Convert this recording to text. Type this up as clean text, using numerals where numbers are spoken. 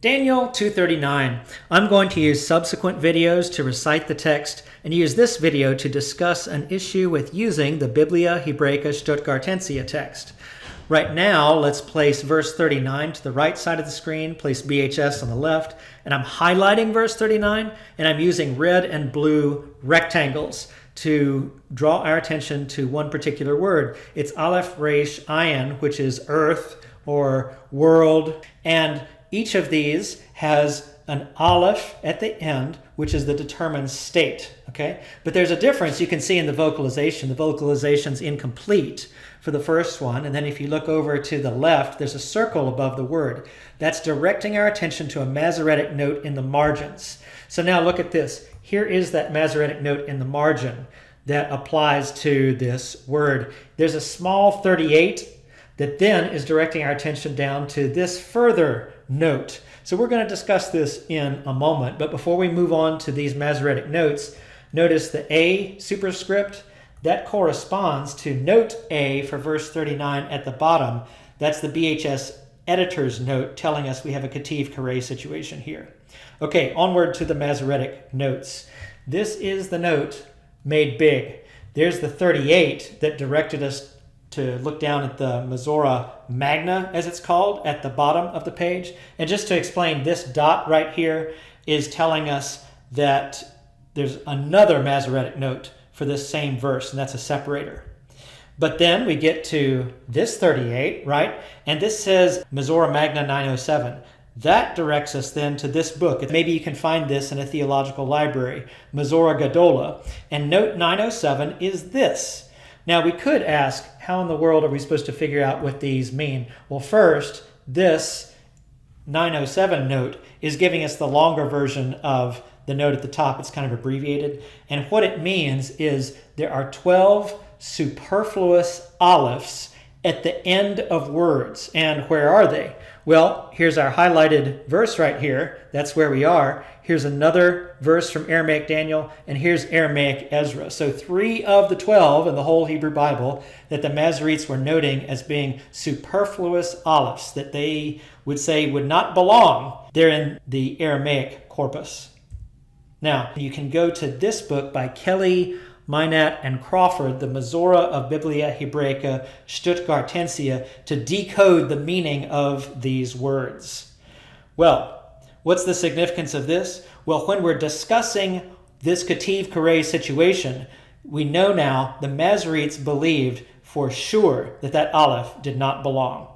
Daniel 2:39. I'm going to use subsequent videos to recite the text and use this video to discuss an issue with using the Biblia Hebraica Stuttgartensia text. Right now, let's place verse 39 to the right side of the screen, place BHS on the left, and I'm highlighting verse 39, and I'm using red and blue rectangles to draw our attention to one particular word. It's Aleph Resh Ayin, which is earth or world, and each of these has an aleph at the end, which is the determined state, okay? But there's a difference you can see in the vocalization. The vocalization's incomplete for the first one, and then if you look over to the left, there's a circle above the word. That's directing our attention to a Masoretic note in the margins. So now look at this. Here is that Masoretic note in the margin that applies to this word. There's a small 38 that then is directing our attention down to this further note. So we're going to discuss this in a moment, but before we move on to these Masoretic notes, notice the A superscript. That corresponds to note A for verse 39 at the bottom. That's the BHS editor's note telling us we have a Kativ Kare situation here. Okay, onward to the Masoretic notes. This is the note made big. There's the 38 that directed us to look down at the Mizora Magna, as it's called, at the bottom of the page. And just to explain, this dot right here is telling us that there's another Masoretic note for this same verse, and that's a separator. But then we get to this 38, right? And this says Mizora Magna 907. That directs us then to this book. Maybe you can find this in a theological library, Mizora Gadola. And note 907 is this. Now we could ask, how in the world are we supposed to figure out what these mean? Well, first, this 907 note is giving us the longer version of the note at the top. It's kind of abbreviated. And what it means is there are 12 superfluous alephs at the end of words. And where are they? Well, here's our highlighted verse right here. That's where we are. Here's another verse from Aramaic Daniel, and here's Aramaic Ezra. So 3 of the 12 in the whole Hebrew Bible that the Masoretes were noting as being superfluous alephs, that they would say would not belong. They're in the Aramaic corpus. Now, you can go to this book by Kelly, Minat, and Crawford, the Mizora of Biblia Hebraica Stuttgartensia, to decode the meaning of these words. Well, what's the significance of this? Well, when we're discussing this Kativ Kare situation, we know now the Masoretes believed for sure that that aleph did not belong.